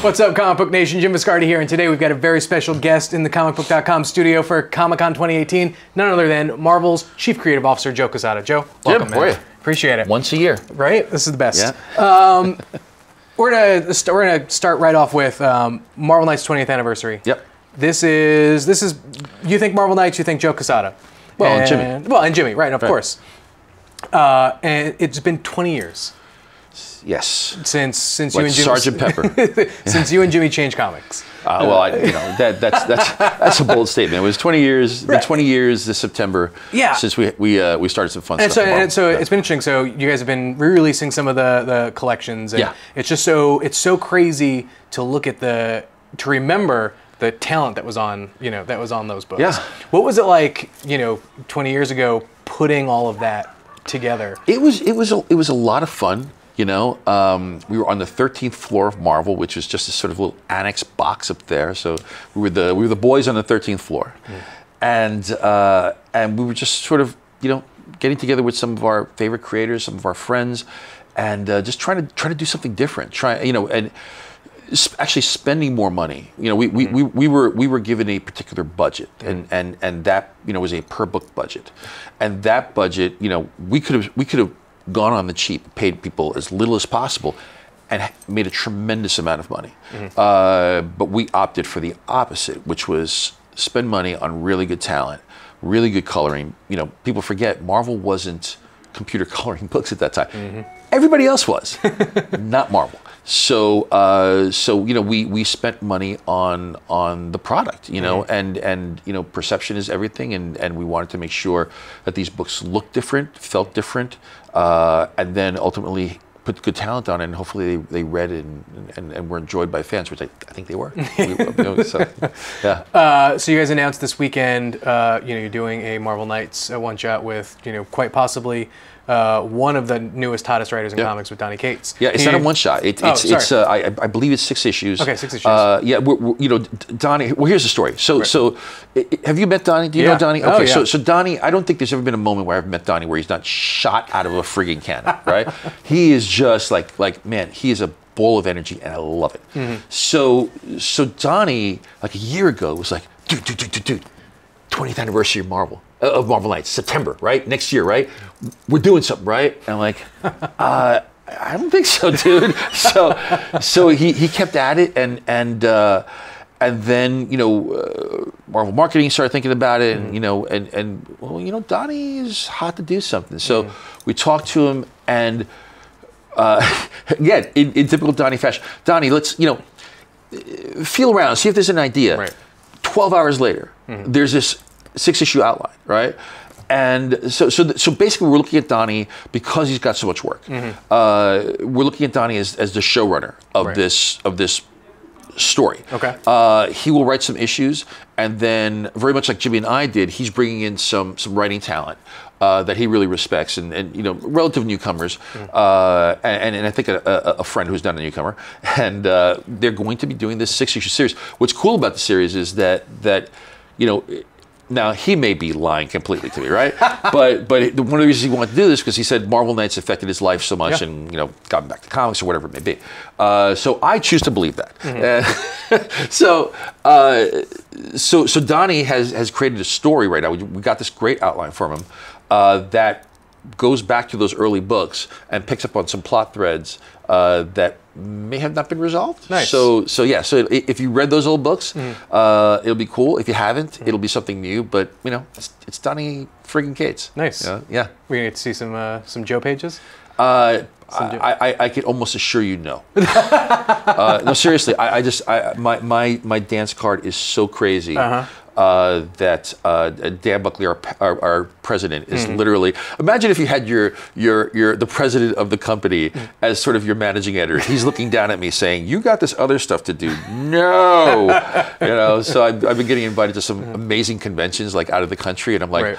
What's up, Comic Book Nation? Jim Viscardi here, and today we've got a very special guest in the Comicbook.com studio for Comic-Con 2018, none other than Marvel's Chief Creative Officer, Joe Quesada. Joe, welcome, Jim, man. Appreciate it. Once a year. Right? This is the best. Yeah. We're gonna start right off with Marvel Knights 20th anniversary. Yep. This is you think Marvel Knights, you think Joe Quesada. Well, and Jimmy. Well, and Jimmy, right, of course. And it's been 20 years. Yes. Since like you and Jimmy, Sergeant Pepper. since you and Jimmy changed comics. Well, that's a bold statement. It was 20 years. Right. Been 20 years this September. Yeah. Since we started some fun and stuff. So it's been interesting. So you guys have been re-releasing some of the collections. And it's just so crazy to look at to remember the talent that was on those books. Yeah. What was it like 20 years ago putting all of that together? It was a lot of fun. We were on the 13th floor of Marvel, which was just a sort of little annex box up there. So we were the boys on the 13th floor, and we were just sort of getting together with some of our favorite creators, some of our friends, and just trying to do something different. And actually spending more money. We were given a particular budget, and that was a per book budget, and that budget we could have gone on the cheap, paid people as little as possible, and made a tremendous amount of money. But we opted for the opposite, which was spend money on really good talent, really good coloring. People forget Marvel wasn't computer coloring books at that time. Everybody else was, not Marvel. So we spent money on the product, and perception is everything, and we wanted to make sure that these books looked different, felt different, and then ultimately put good talent on it, and hopefully they read it and were enjoyed by fans, which I think they were. So you guys announced this weekend, you're doing a Marvel Knights one-shot with, quite possibly one of the newest, hottest writers in comics with Donny Cates. Yeah, it's not a one-shot. I believe it's 6 issues. Okay, 6 issues. Donny. Well, here's the story. So have you met Donny? Do you know Donny? Okay, so Donny, I don't think there's ever been a moment where I've met Donny where he's not shot out of a friggin' cannon, right? He is just like man, he is a ball of energy, and I love it. So Donny, like a year ago, was like, dude, 20th anniversary of Marvel Knights, September, right? Next year, right? We're doing something, right? And I'm like, I don't think so, dude. So he kept at it, and then Marvel marketing started thinking about it, and Donny is hot to do something. So we talked to him, and again, in typical Donny fashion, Donny, let's feel around, see if there's an idea. Right. 12 hours later, there's this 6-issue outline, right? And so basically, we're looking at Donny because he's got so much work. We're looking at Donny as the showrunner of this story. Okay. He will write some issues, and then very much like Jimmy and I did, he's bringing in some writing talent that he really respects, and relative newcomers, and I think a friend who's not a newcomer, and they're going to be doing this 6-issue series. What's cool about the series is that now he may be lying completely to me, right? but one of the reasons he wanted to do this because he said Marvel Knights affected his life so much, and got him back to comics or whatever it may be. So I choose to believe that. So Donny has created a story right now. We got this great outline from him that goes back to those early books and picks up on some plot threads that may have not been resolved. Nice. So if you read those old books, it'll be cool. If you haven't, it'll be something new. But it's Donny friggin' Cates. Nice. Yeah. We're gonna get to see some Joe pages. I could almost assure you no. No, seriously. My dance card is so crazy. That Dan Buckley, our president, is literally. Imagine if you had the president of the company as sort of your managing editor. He's looking down at me saying, "You got this other stuff to do." No, So I've been getting invited to some amazing conventions, like out of the country, and I'm like.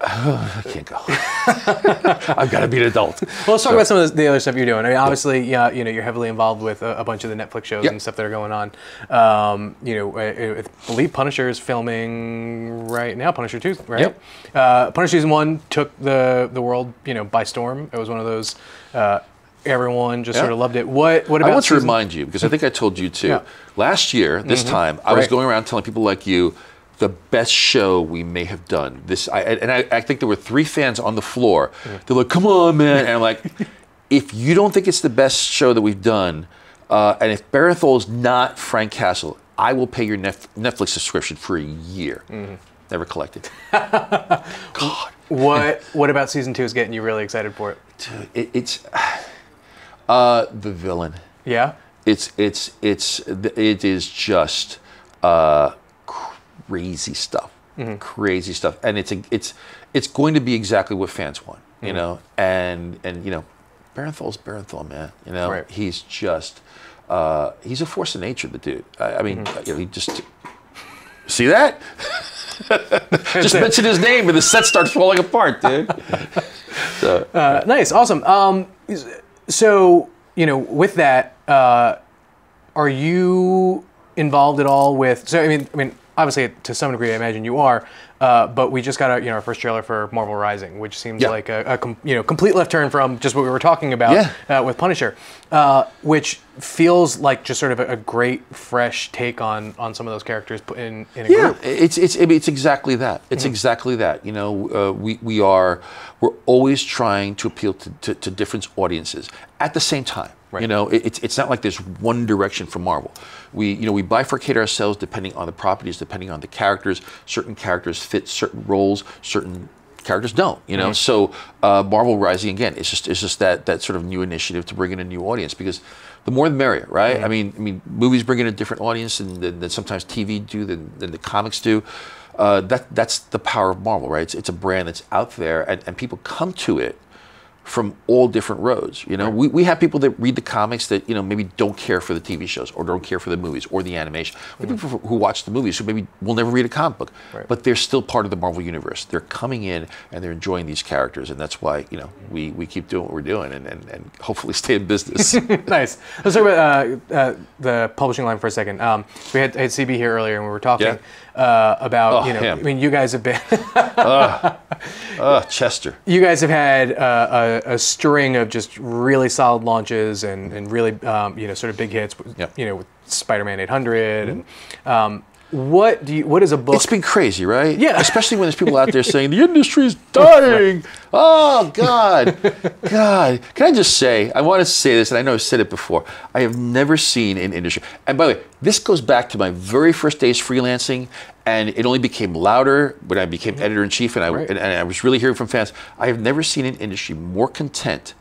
I can't go. I've got to be an adult. Well, let's talk about some of the other stuff you're doing. I mean, obviously, you're heavily involved with a bunch of the Netflix shows and stuff that are going on. I believe Punisher is filming right now. Punisher 2, right? Punisher Season 1 took the world, by storm. It was one of those everyone just sort of loved it. What about? I want to remind you, because I think I told you too. Last year, this time, I was going around telling people like you the best show we may have done. I think there were 3 fans on the floor. They're like, "Come on, man!" And I'm like, "If you don't think it's the best show that we've done, and if Barenthal is not Frank Castle, I will pay your Netflix subscription for a year." Never collected. God. What about season 2 is getting you really excited for it? Dude, it's the villain. Yeah. It is just crazy stuff. Crazy stuff, and it's going to be exactly what fans want, you know. And you know, Barenthal's Barenthal, man. You know, he's just he's a force of nature, the dude. I mean, you know, he just see that. Just mention his name and the set starts falling apart, dude. So, nice, awesome. So, you know, with that, are you involved at all with? So, I mean, obviously, to some degree, I imagine you are. But we just got our first trailer for Marvel Rising, which seems like a complete left turn from just what we were talking about with Punisher, which feels like just sort of a great fresh take on some of those characters in a group. It's exactly that. It's exactly that. You know, we're always trying to appeal to different audiences at the same time. You know, it's not like there's one direction for Marvel. We bifurcate ourselves depending on the properties, depending on the characters. Certain characters fit certain roles, certain characters don't. You know, so Marvel Rising again, it's just that sort of new initiative to bring in a new audience, because the more the merrier, right? I mean, movies bring in a different audience than sometimes TV do, than the comics do. That's the power of Marvel, right? It's a brand that's out there, and people come to it from all different roads. You know, we have people that read the comics that, you know, maybe don't care for the TV shows or don't care for the movies or the animation. We have people who watch the movies who maybe will never read a comic book, but they're still part of the Marvel universe. They're coming in and they're enjoying these characters, and that's why, you know, we keep doing what we're doing and hopefully stay in business. Nice. Let's talk about the publishing line for a second. We had CB here earlier and we were talking about, you know, him. I mean, you guys have been Chester. You guys have had a string of just really solid launches and really you know, sort of big hits. You know, with Spider-Man 800 and what is a book? It's been crazy, right? Yeah. Especially when there's people out there saying the industry's dying. Oh God, God. Can I just say? I want to say this, and I know I've said it before. I have never seen an industry. And by the way, this goes back to my very first days freelancing, and it only became louder when I became editor-in-chief, and I was really hearing from fans. I have never seen an industry more content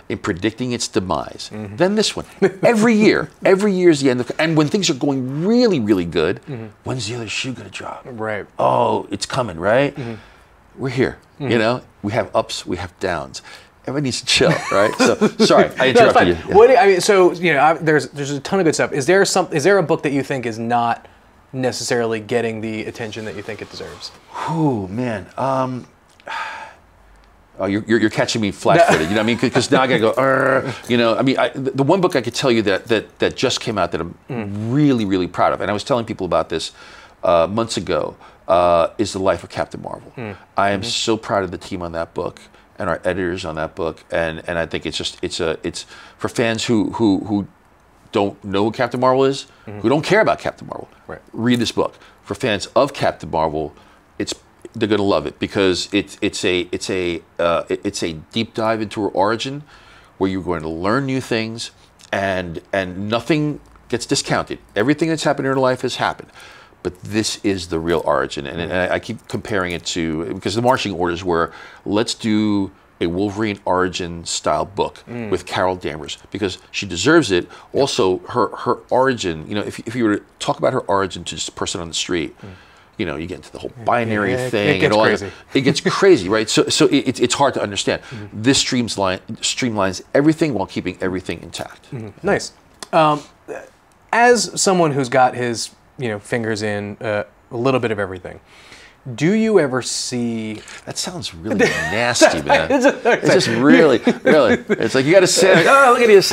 in predicting its demise than this one. Every year is the end of, and when things are going really, really good, when's the other shoe gonna drop? Right. Oh, it's coming, right? We're here. You know, we have ups, we have downs. Everybody needs to chill, right? So sorry, I interrupted you. Yeah. What I mean, so you know, there's a ton of good stuff. Is there a book that you think is not necessarily getting the attention that you think it deserves? Oh man. Oh, you're catching me flat-footed, you know what I mean? Because now I gotta go, you know, I mean, the one book I could tell you that just came out that I'm really, really proud of, and I was telling people about this months ago, is The Life of Captain Marvel. I am so proud of the team on that book and our editors on that book, and I think it's for fans who don't know who Captain Marvel is, who don't care about Captain Marvel. Read this book. For fans of Captain Marvel, they're going to love it, because it's a deep dive into her origin, where you're going to learn new things, and nothing gets discounted. Everything that's happened in her life has happened, but this is the real origin. And I keep comparing it to, because the marching orders were, let's do a Wolverine origin style book with Carol Danvers, because she deserves it. Also, her origin, you know, if you were to talk about her origin to just a person on the street, you know, you get into the whole binary thing and all that. It gets crazy, right? So it's hard to understand. This streamlines everything while keeping everything intact. Nice. As someone who's got his, you know, fingers in a little bit of everything, do you ever see? That sounds really nasty, man. It's just really. It's like you got to say, oh, look at this,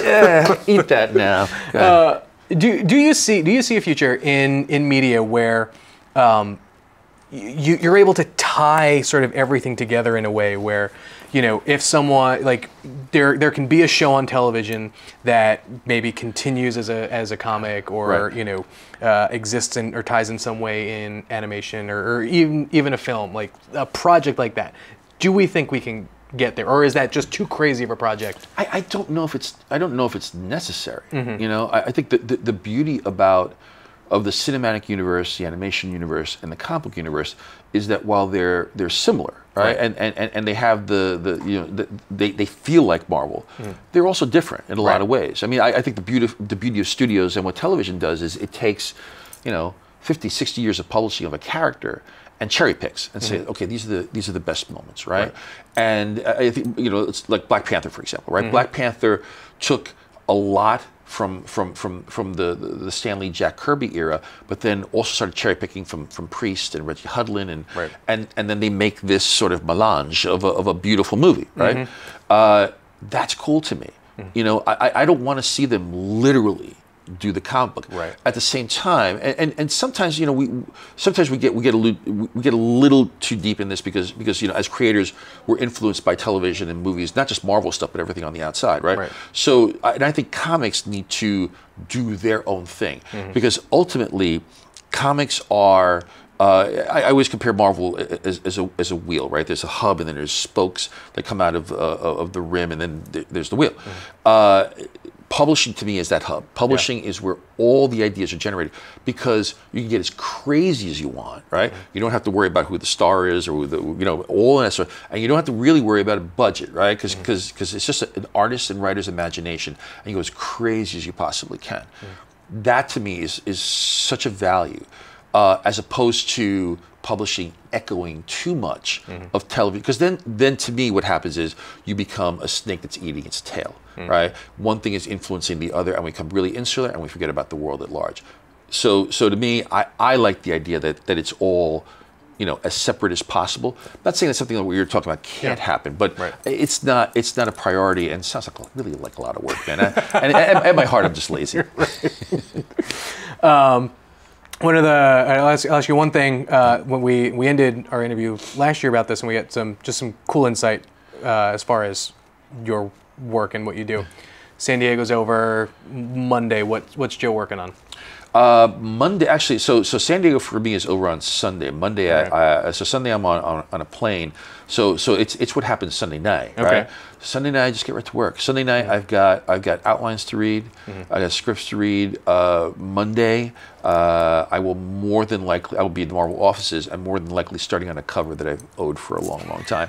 eat that now. Do you see a future in media where you're able to tie sort of everything together in a way where, you know, if someone like there can be a show on television that maybe continues as a comic or Right. you know exists in or ties in some way in animation or even a film, like a project like that. Do we think we can get there, or is that just too crazy of a project? I don't know if it's necessary. You know, I think the beauty of the cinematic universe, the animation universe, and the comic book universe is that while they're similar, right, and they have the you know they feel like Marvel, they're also different in a lot of ways. I mean, I think the beauty of studios and what television does is it takes, you know, 50, 60 years of publishing of a character and cherry picks and say, okay, these are the best moments, right? And I think, you know, it's like Black Panther, for example, right? Black Panther took a lot from the Stan Lee, Jack Kirby era, but then also started cherry picking from Priest and Reggie Hudlin, and then they make this sort of melange of a beautiful movie, right? That's cool to me. You know, I don't want to see them literally do the comic book. Right. At the same time, and sometimes, you know, we get a little too deep in this because you know, as creators, we're influenced by television and movies, not just Marvel stuff, but everything on the outside, right? So, and I think comics need to do their own thing because ultimately, comics are. I always compare Marvel as a wheel, right? There's a hub, and then there's spokes that come out of the rim, and then there's the wheel. Publishing to me is that hub. Publishing is where all the ideas are generated because you can get as crazy as you want, right? You don't have to worry about who the star is or who the, you know, all that stuff, and you don't have to really worry about a budget, right? Because it's just an artist and writer's imagination, and you go as crazy as you possibly can. That to me is such a value. As opposed to publishing echoing too much of television, because then to me what happens is you become a snake that's eating its tail, right? One thing is influencing the other, and we become really insular, and we forget about the world at large. So to me, I like the idea that it's all, you know, as separate as possible. I'm not saying that something that we were talking about can't happen, but it's not a priority, and it sounds like really like a lot of work, man. And at my heart, I'm just lazy. I'll ask you one thing. When we ended our interview last year about this, and we got some cool insight as far as your work and what you do. San Diego's over Monday. What's Joe working on? Monday, actually, so San Diego for me is over on Sunday. Monday, so Sunday I'm on a plane. So it's what happens Sunday night, right? Sunday night, I just get right to work. Sunday night, I've got outlines to read, I got scripts to read. Monday, I will be in the Marvel offices. I'm more than likely starting on a cover that I've owed for a long, long time.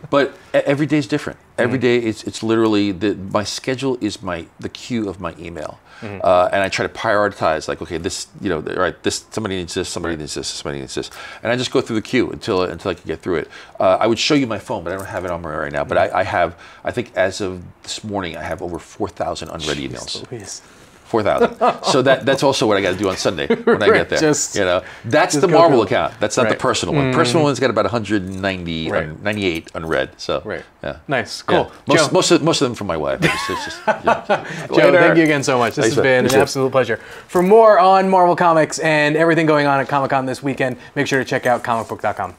But every day is different. Every day, it's literally my schedule is the queue of my email. And I try to prioritize, like, okay, this, you know, right, this, somebody needs this, somebody needs this, somebody needs this. And I just go through the queue until I can get through it. I would show you my phone, but I don't have it on me right now. But I think as of this morning, I have over 4,000 unread emails. 4,000. So that's also what I got to do on Sunday when I get there. You know, that's the Marvel account. That's not the personal one. Personal one's got about 190, 98 unread. So yeah, nice, cool. Yeah. Most of them from my wife. It's just, Joe, thank you again so much. This has been an absolute pleasure. For more on Marvel Comics and everything going on at Comic-Con this weekend, make sure to check out Comicbook.com.